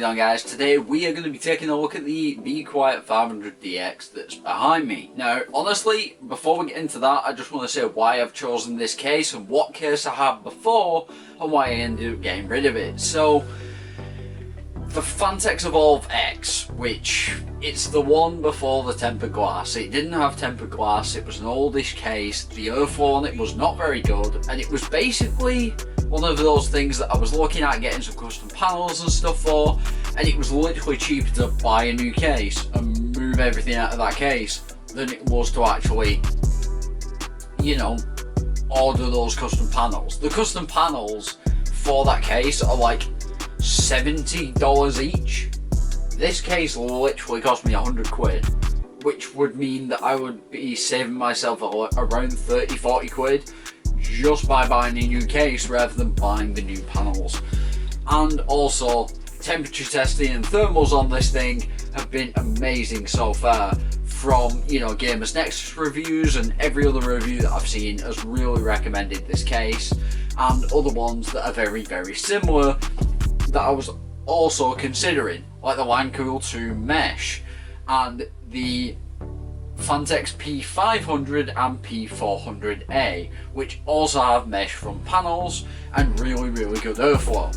on, guys? Today we are going to be taking a look at the bequiet 500DX that's behind me. Now honestly, before we get into that, I just want to say why I've chosen this case and what case I had before and why I ended up getting rid of it. So the Phanteks Evolve X, which it's the one before the tempered glass. It didn't have tempered glass, it was an oldish case, the airflow on it was not very good, and it was basically one of those things that I was looking at getting some custom panels and stuff for, and it was literally cheaper to buy a new case and move everything out of that case than it was to actually, you know, order those custom panels. The custom panels for that case are like $70 each. This case literally cost me 100 quid, which would mean that I would be saving myself around 30-40 quid just by buying a new case rather than buying the new panels. And also, temperature testing and thermals on this thing have been amazing so far. From, you know, Gamers Nexus reviews and every other review that I've seen has really recommended this case, and other ones that are very similar that I was also considering, like the Lancool 2 Mesh and the Phanteks P500 and P400A, which also have mesh front panels and really good airflow.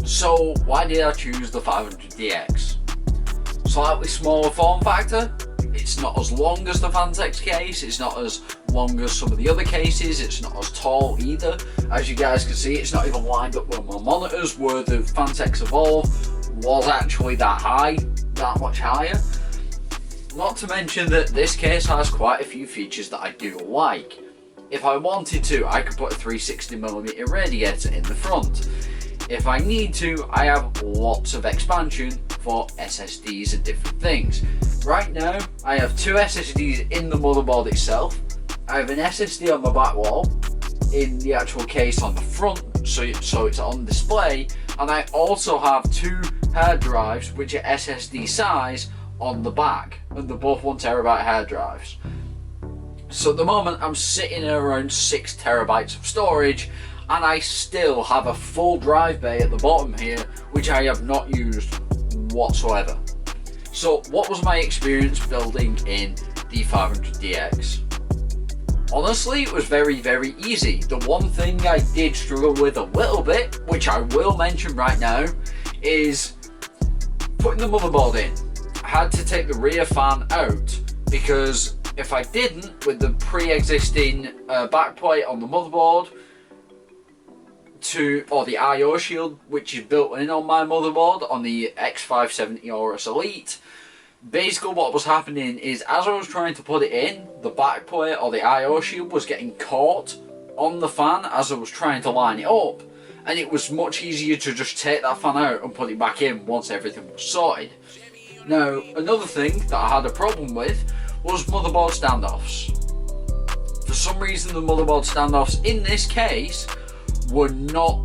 So why did I choose the 500DX? Slightly smaller form factor, it's not as long as the Phanteks case, it's not as long as some of the other cases, it's not as tall either. As you guys can see, it's not even lined up with my monitors, where the Phanteks Evolve was actually that high, that much higher. Not to mention that this case has quite a few features that I do like. If I wanted to, I could put a 360mm radiator in the front. If I need to, I have lots of expansion for SSDs and different things. Right now, I have two SSDs in the motherboard itself. I have an SSD on the back wall, in the actual case on the front, so it's on display, and I also have two hard drives which are SSD size on the back, and they're both 1TB hard drives. So at the moment I'm sitting at around 6TB of storage, and I still have a full drive bay at the bottom here which I have not used whatsoever. So what was my experience building in the 500DX? Honestly, it was very easy. The one thing I did struggle with a little bit, which I will mention right now, is putting the motherboard in. I had to take the rear fan out, because if I didn't, with the pre-existing backplate on the motherboard, or the I/O shield, which is built in on my motherboard on the X570 Aorus Elite, basically what was happening is, as I was trying to put it in, the backplate or the I/O shield was getting caught on the fan as I was trying to line it up, and it was much easier to just take that fan out and put it back in once everything was sorted. Now, another thing that I had a problem with was motherboard standoffs. For some reason, the motherboard standoffs in this case were not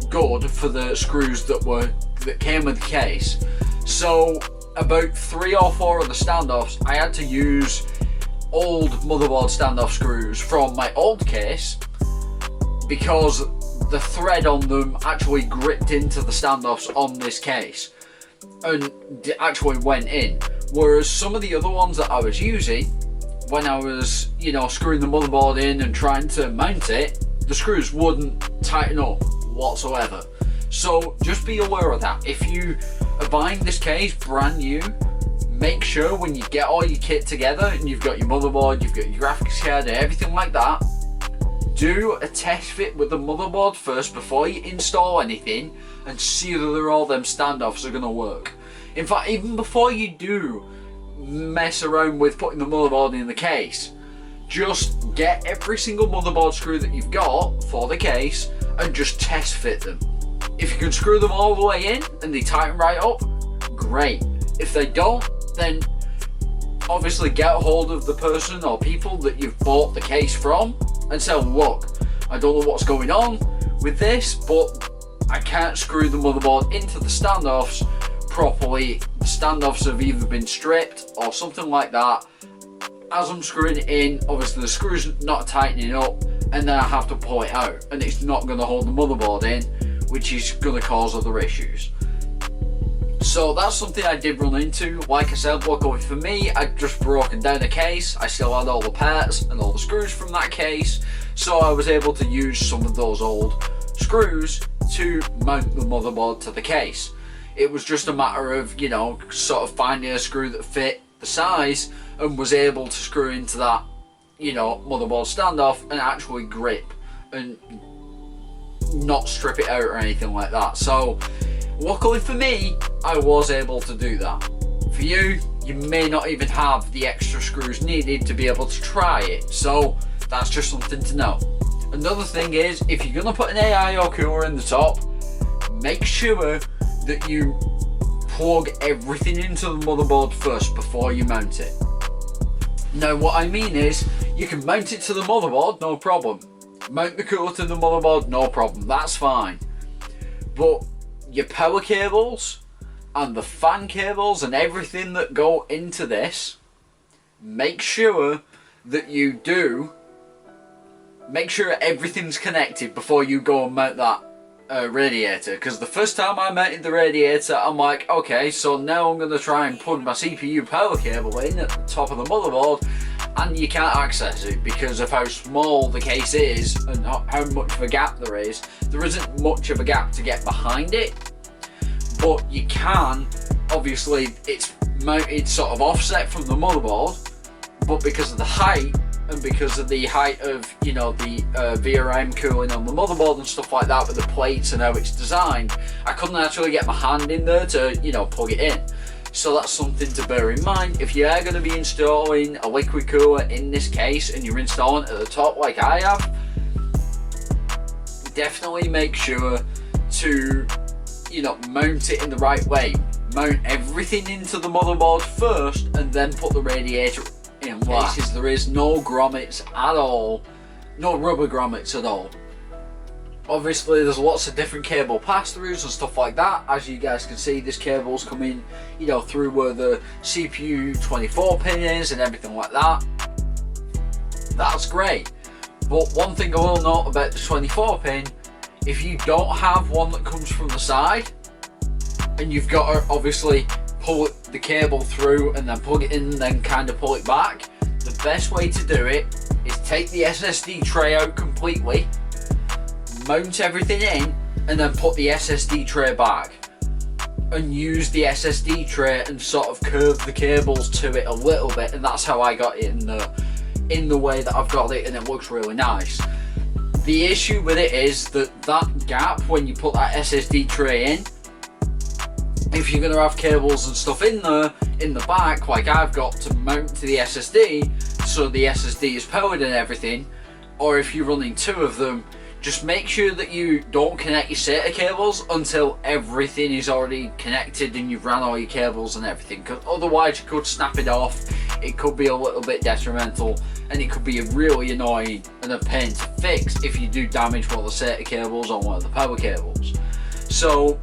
good for the screws that came with the case. So about 3 or 4 of the standoffs I had to use old motherboard standoff screws from my old case, because the thread on them actually gripped into the standoffs on this case and actually went in, whereas some of the other ones that I was using, when I was, you know, screwing the motherboard in and trying to mount it, the screws wouldn't tighten up whatsoever. So just be aware of that. If you are buying this case brand new, make sure when you get all your kit together and you've got your motherboard, you've got your graphics card and everything like that, do a test fit with the motherboard first before you install anything, and see whether all them standoffs are going to work. In fact, even before you do mess around with putting the motherboard in the case, just get every single motherboard screw that you've got for the case and just test fit them. If you can screw them all the way in and they tighten right up, great. If they don't, then obviously get a hold of the person or people that you've bought the case from and say, look, I don't know what's going on with this, but I can't screw the motherboard into the standoffs properly. The standoffs have either been stripped or something like that. As I'm screwing it in, obviously the screw's not tightening up, and then I have to pull it out, and it's not going to hold the motherboard in, which is going to cause other issues. So that's something I did run into. Like I said, luckily for me, I'd just broken down the case. I still had all the parts and all the screws from that case, so I was able to use some of those old screws to mount the motherboard to the case. It was just a matter of, you know, sort of finding a screw that fit the size and was able to screw into that, you know, motherboard standoff and actually grip and not strip it out or anything like that. So luckily for me, I was able to do that. For you, you may not even have the extra screws needed to be able to try it, so that's just something to know. Another thing is, if you're going to put an AIO cooler in the top, make sure that you plug everything into the motherboard first before you mount it. Now what I mean is, you can mount it to the motherboard, no problem. Mount the cooler to the motherboard, no problem, that's fine. But your power cables and the fan cables and everything that go into this, make sure that you do, make sure everything's connected before you go and mount that radiator. Because the first time I mounted the radiator, I'm like, okay, so now I'm going to try and plug my CPU power cable in at the top of the motherboard, and you can't access it because of how small the case is and how much of a gap there is. There isn't much of a gap to get behind it, but you can, obviously it's mounted sort of offset from the motherboard, but because of the height and because of the height of, you know, the VRM cooling on the motherboard and stuff like that with the plates and how it's designed, I couldn't actually get my hand in there to, you know, plug it in. So that's something to bear in mind. If you are going to be installing a liquid cooler in this case and you're installing it at the top like I have, definitely make sure to, you know, mount it in the right way. Mount everything into the motherboard first and then put the radiator in cases there is no grommets at all, no rubber grommets at all. Obviously there's lots of different cable pass-throughs and stuff like that. As you guys can see, this cable's coming, you know, through where the CPU 24 pin is and everything like that. That's great. But one thing I will note about the 24 pin, if you don't have one that comes from the side and you've got to obviously pull the cable through and then plug it in and then kind of pull it back, the best way to do it is take the SSD tray out completely, mount everything in, and then put the SSD tray back and use the SSD tray and sort of curve the cables to it a little bit, and that's how I got it in the way that I've got it, and it looks really nice. The issue with it is that gap when you put that SSD tray in, if you're going to have cables and stuff in there in the back like I've got to mount to the SSD so the SSD is powered and everything, or if you're running two of them, just make sure that you don't connect your SATA cables until everything is already connected and you've ran all your cables and everything, because otherwise you could snap it off. It could be a little bit detrimental and it could be really annoying and a pain to fix if you do damage one of the SATA cables or one of the power cables. So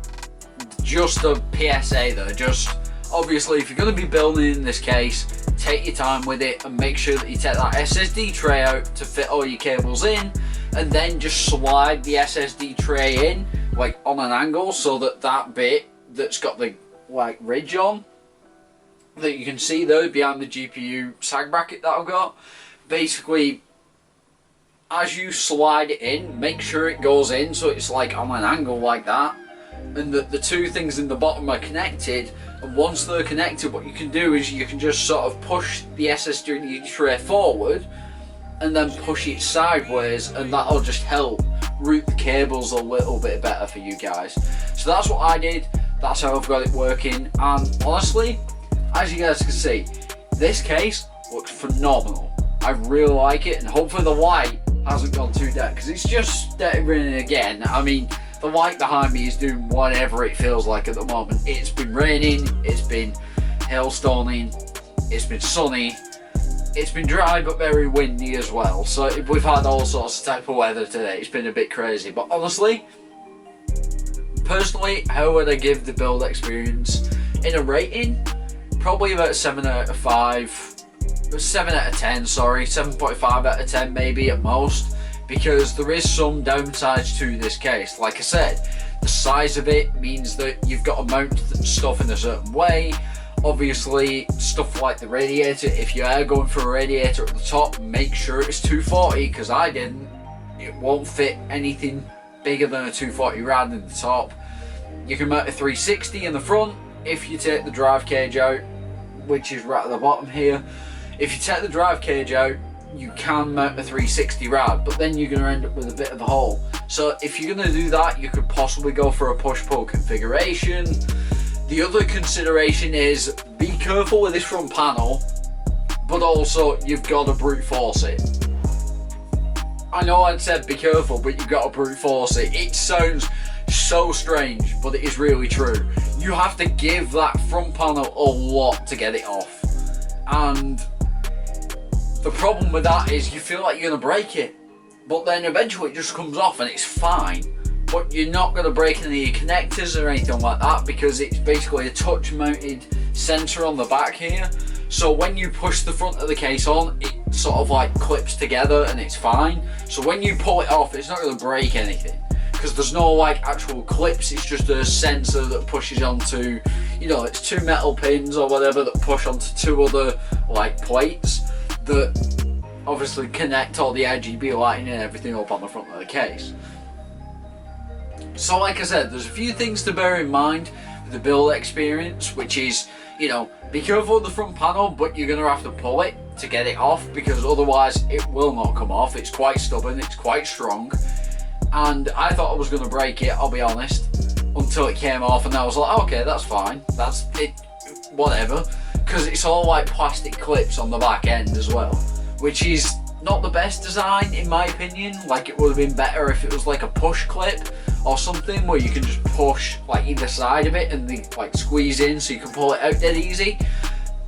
just a PSA there, just obviously if you're going to be building in this case, take your time with it and make sure that you take that SSD tray out to fit all your cables in, and then just slide the SSD tray in like on an angle so that that bit that's got the like ridge on that you can see there behind the GPU sag bracket that I've got, basically as you slide it in, make sure it goes in so it's like on an angle like that, and the two things in the bottom are connected, and once they're connected what you can do is you can just sort of push the SSD tray forward and then push it sideways, and that'll just help route the cables a little bit better for you guys. So that's what I did, that's how I've got it working, and honestly, as you guys can see, this case looks phenomenal. I really like it, and hopefully the light hasn't gone too dark because it's just started raining again. I mean, the light behind me is doing whatever it feels like at the moment. It's been raining, it's been hailstoning, it's been sunny, it's been dry but very windy as well. So we've had all sorts of type of weather today. It's been a bit crazy, but honestly, personally, how would I give the build experience in a rating? Probably about 7 out of 5, 7 out of 10, sorry, 7.5 out of 10 maybe at most, because there is some downsides to this case. Like I said, The size of it means that you've got to mount stuff in a certain way. Obviously, stuff like the radiator, if you are going for a radiator at the top, make sure it's 240, because I didn't. It won't fit anything bigger than a 240 rad in the top. You can mount a 360 in the front if you take the drive cage out, which is right at the bottom here. If you take the drive cage out, you can mount a 360 rad, but then you're going to end up with a bit of a hole. So if you're going to do that, you could possibly go for a push-pull configuration. The other consideration is be careful with this front panel, but also you've got to brute force it. I know I'd said be careful, but you've got to brute force it. It sounds so strange, but it is really true. You have to give that front panel a lot to get it off. And the problem with that is you feel like you're going to break it, but then eventually it just comes off and it's fine. But you're not going to break any connectors or anything like that, because it's basically a touch mounted sensor on the back here. So when you push the front of the case on, it sort of like clips together and it's fine. So when you pull it off, it's not going to break anything, because there's no like actual clips. It's just a sensor that pushes onto, you know, it's two metal pins or whatever that push onto two other like plates that obviously connect all the RGB lighting and everything up on the front of the case. So like I said, there's a few things to bear in mind with the build experience, which is, you know, be careful with the front panel, but you're going to have to pull it to get it off, because otherwise it will not come off. It's quite stubborn, it's quite strong, and I thought I was going to break it, I'll be honest, until it came off, and I was like, okay, that's fine, that's it, whatever, because it's all like plastic clips on the back end as well, which is not the best design in my opinion. Like, it would have been better if it was like a push clip or something where you can just push like either side of it and they like squeeze in so you can pull it out dead easy.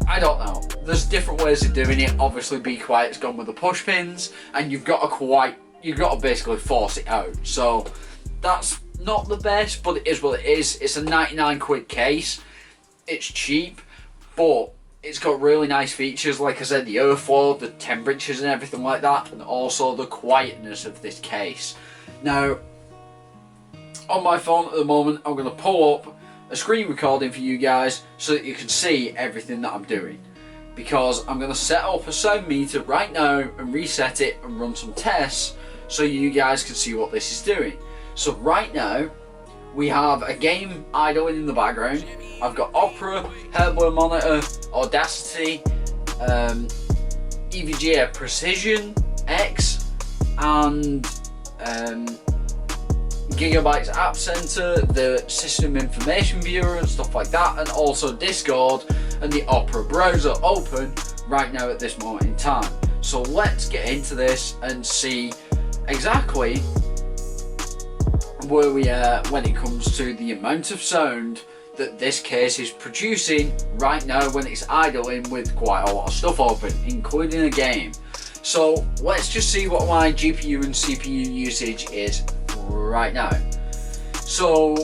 I don't know, there's different ways of doing it. Obviously Be Quiet's gone with the push pins, and you've got to basically force it out, so that's not the best, but it is what it is. It's a 99 quid case, it's cheap, but it's got really nice features, like I said, the airflow, the temperatures and everything like that, and also the quietness of this case. Now, on my phone at the moment, I'm going to pull up a screen recording for you guys so that you can see everything that I'm doing, because I'm going to set up a sound meter right now and reset it and run some tests so you guys can see what this is doing. So right now, we have a game idling in the background. I've got Opera, Hardware Monitor, Audacity, EVGA Precision X, and Gigabyte's App Center, the System Information Viewer and stuff like that, and also Discord and the Opera browser open right now at this moment in time. So let's get into this and see exactly where we are when it comes to the amount of sound that this case is producing right now when it's idling with quite a lot of stuff open, including a game. So let's just see what my GPU and CPU usage is right now. So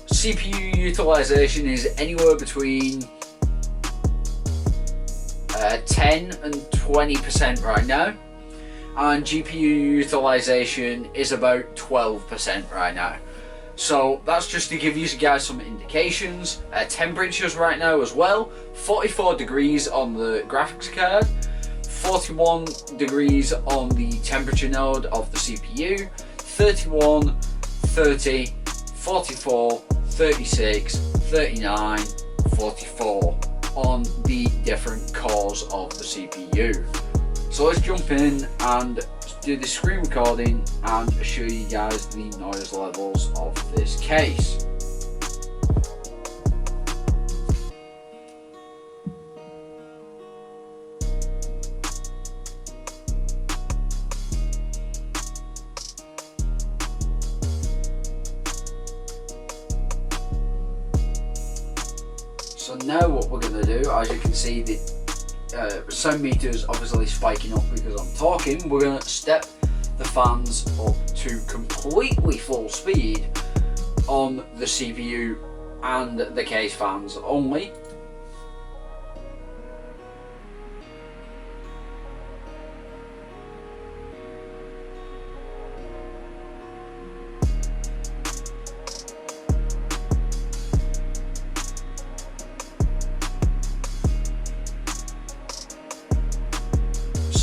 CPU utilization is anywhere between 10 and 20% right now, and GPU utilization is about 12% right now. So that's just to give you guys some indications. Temperatures right now as well, 44 degrees on the graphics card, 41 degrees on the temperature node of the CPU, 31, 30, 44, 36, 39, 44 on the different cores of the CPU. So let's jump in and do the screen recording and show you guys the noise levels of this case. So now what we're going to do, as you can see, the sound meter is obviously spiking up because I'm talking. We're going to step the fans up to completely full speed on the CPU and the case fans only.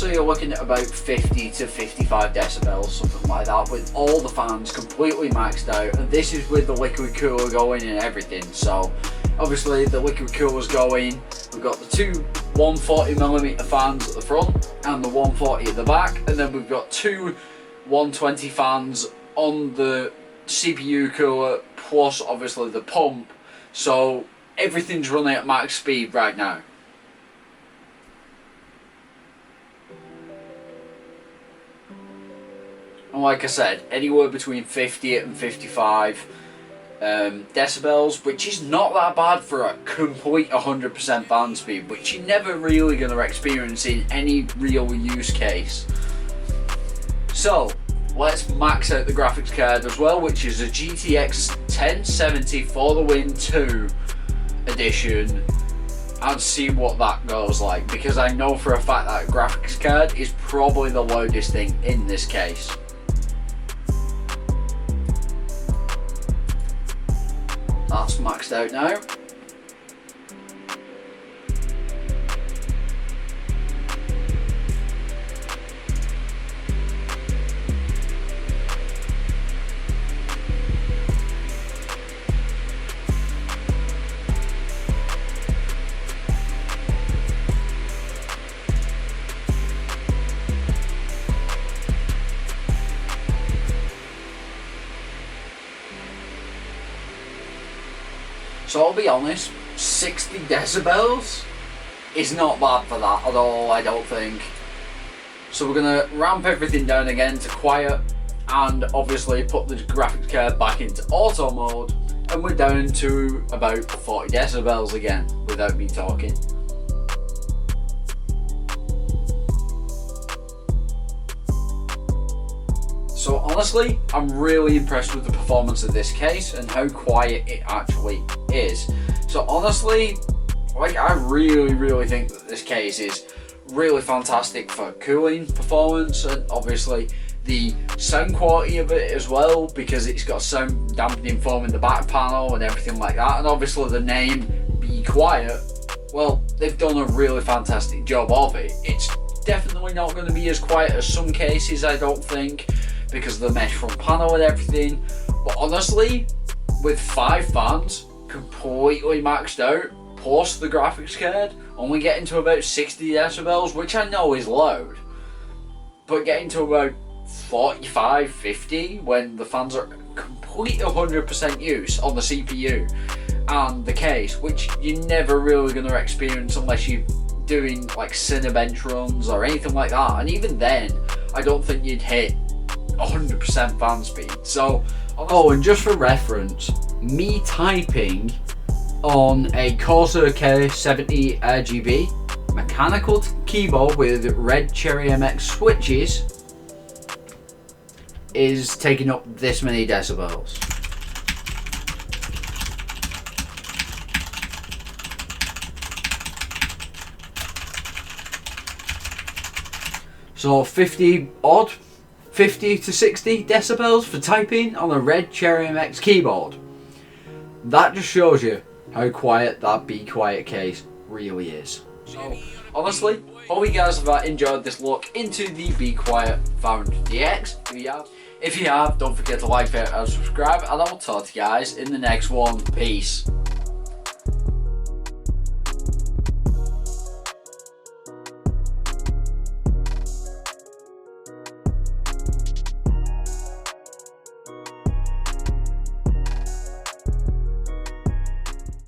So you're looking at about 50 to 55 decibels, something like that, with all the fans completely maxed out, and this is with the liquid cooler going and everything. So obviously the liquid cooler's going, we've got the two 140mm fans at the front and the 140 at the back, and then we've got two 120 fans on the CPU cooler, plus obviously the pump. So everything's running at max speed right now. And like I said, anywhere between 50 and 55 decibels, which is not that bad for a complete 100% fan speed, which you're never really going to experience in any real use case. So let's max out the graphics card as well, which is a GTX 1070 for the Win 2 edition, and see what that goes like, because I know for a fact that graphics card is probably the loudest thing in this case. That's maxed out now. So I'll be honest, 60 decibels is not bad for that at all, I don't think. So we're going to ramp everything down again to quiet, and obviously put the graphics card back into auto mode, and we're down to about 40 decibels again without me talking. So honestly, I'm really impressed with the performance of this case and how quiet it actually is. So honestly, like, I really think that this case is really fantastic for cooling performance, and obviously the sound quality of it as well, because it's got sound dampening foam in the back panel and everything like that, and obviously the name Be Quiet, well, they've done a really fantastic job of it. It's definitely not going to be as quiet as some cases, I don't think, because of the mesh front panel and everything, but honestly, with 5 fans completely maxed out, plus the graphics card, only getting to about 60 decibels, which I know is loud, but getting to about 45, 50 when the fans are complete 100% use on the CPU and the case, which you're never really going to experience unless you're doing like Cinebench runs or anything like that, and even then I don't think you'd hit 100% fan speed. So, oh, and just for reference, me typing on a Corsair K70 RGB mechanical keyboard with red Cherry MX switches is taking up this many decibels. So 50 to 60 decibels for typing on a red Cherry MX keyboard. That just shows you how quiet that Be Quiet case really is. So honestly, hope you guys have enjoyed this look into the Be Quiet 500DX. If you have, don't forget to like, favorite and subscribe, and I will talk to you guys in the next one. Peace.